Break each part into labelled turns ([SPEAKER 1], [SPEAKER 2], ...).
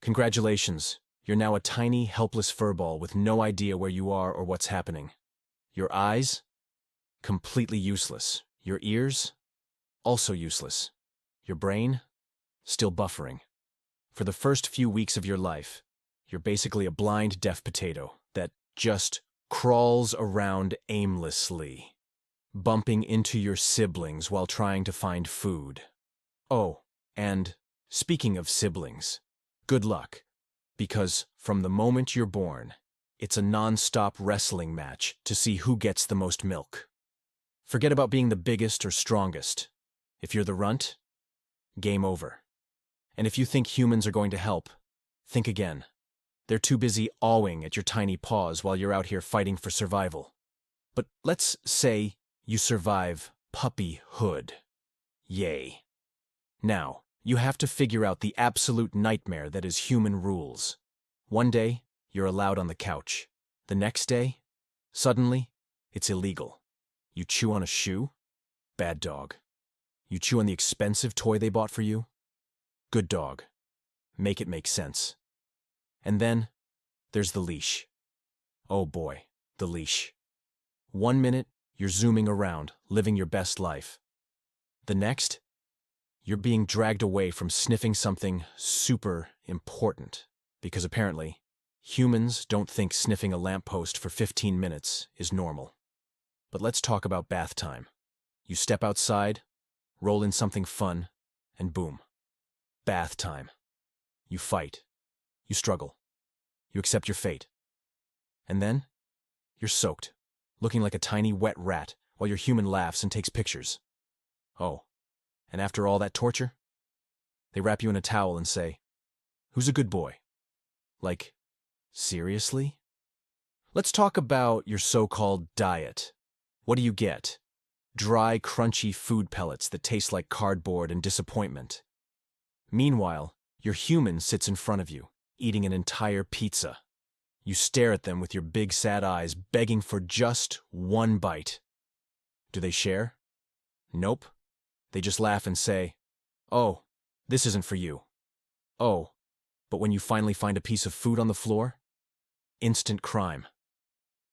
[SPEAKER 1] Congratulations, you're now a tiny, helpless furball with no idea where you are or what's happening. Your eyes? Completely useless. Your ears? Also useless. Your brain? Still buffering. For the first few weeks of your life, you're basically a blind, deaf potato that just crawls around aimlessly, bumping into your siblings while trying to find food. Oh, and speaking of siblings, good luck, because from the moment you're born, it's a non-stop wrestling match to see who gets the most milk. Forget about being the biggest or strongest. If you're the runt, game over. And if you think humans are going to help, think again. They're too busy awing at your tiny paws while you're out here fighting for survival. But let's say you survive puppyhood. Yay. Now, you have to figure out the absolute nightmare that is human rules. One day, you're allowed on the couch. The next day, suddenly, it's illegal. You chew on a shoe? Bad dog. You chew on the expensive toy they bought for you? Good dog. Make it make sense. And then, there's the leash. Oh boy, the leash. 1 minute, you're zooming around, living your best life. The next, you're being dragged away from sniffing something super important, because apparently, humans don't think sniffing a lamppost for 15 minutes is normal. But let's talk about bath time. You step outside, roll in something fun, and boom. Bath time. You fight. You struggle. You accept your fate. And then, you're soaked, looking like a tiny wet rat while your human laughs and takes pictures. Oh, and after all that torture, they wrap you in a towel and say, "Who's a good boy?" Like, seriously? Let's talk about your so-called diet. What do you get? Dry, crunchy food pellets that taste like cardboard and disappointment. Meanwhile, your human sits in front of you, eating an entire pizza. You stare at them with your big sad eyes, begging for just one bite. Do they share? Nope. They just laugh and say, "Oh, this isn't for you." Oh, but when you finally find a piece of food on the floor, instant crime.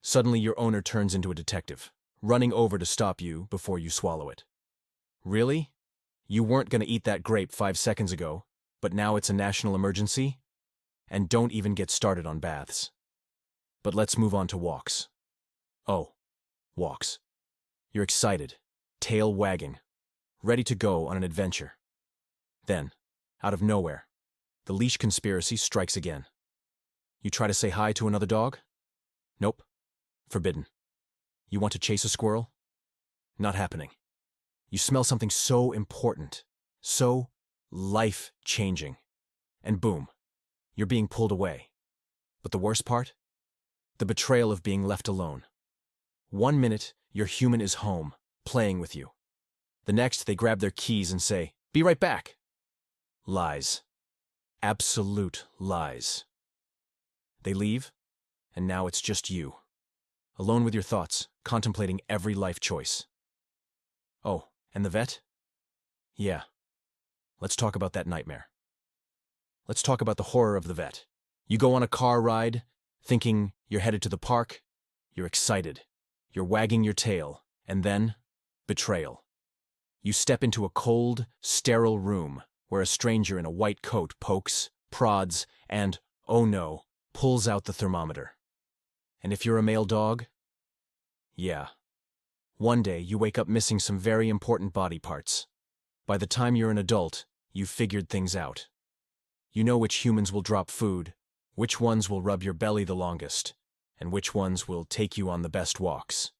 [SPEAKER 1] Suddenly your owner turns into a detective, running over to stop you before you swallow it. Really? You weren't going to eat that grape 5 seconds ago, but now it's a national emergency? And don't even get started on baths. But let's move on to walks. Oh, walks. You're excited, tail wagging, ready to go on an adventure. Then, out of nowhere, the leash conspiracy strikes again. You try to say hi to another dog? Nope. Forbidden. You want to chase a squirrel? Not happening. You smell something so important, so life-changing, and boom, you're being pulled away. But the worst part? The betrayal of being left alone. 1 minute, your human is home, playing with you. The next, they grab their keys and say, "Be right back." Lies. Absolute lies. They leave, and now it's just you, alone with your thoughts, contemplating every life choice. Oh, and the vet? Yeah. Let's talk about that nightmare. Let's talk about the horror of the vet. You go on a car ride, thinking you're headed to the park. You're excited. You're wagging your tail. And then, betrayal. You step into a cold, sterile room where a stranger in a white coat pokes, prods, and, oh no, pulls out the thermometer. And if you're a male dog? Yeah. One day, you wake up missing some very important body parts. By the time you're an adult, you've figured things out. You know which humans will drop food, which ones will rub your belly the longest, and which ones will take you on the best walks.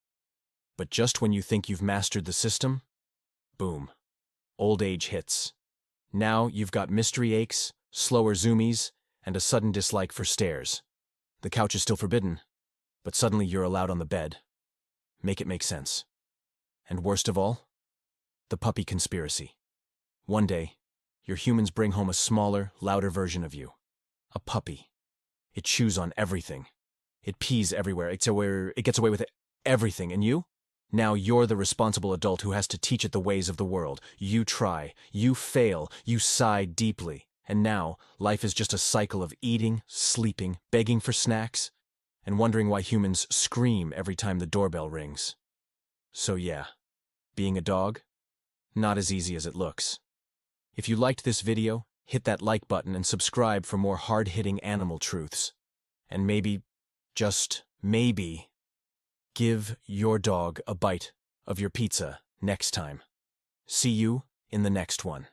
[SPEAKER 1] But just when you think you've mastered the system, boom, old age hits. Now you've got mystery aches, slower zoomies, and a sudden dislike for stairs. The couch is still forbidden, but suddenly you're allowed on the bed. Make it make sense. And worst of all, the puppy conspiracy. One day, your humans bring home a smaller, louder version of you. A puppy. It chews on everything. It pees everywhere. It gets away with everything. And you? Now you're the responsible adult who has to teach it the ways of the world. You try. You fail. You sigh deeply. And now, life is just a cycle of eating, sleeping, begging for snacks, and wondering why humans scream every time the doorbell rings. So yeah, being a dog? Not as easy as it looks. If you liked this video, hit that like button and subscribe for more hard-hitting animal truths. And maybe, just maybe, give your dog a bite of your pizza next time. See you in the next one.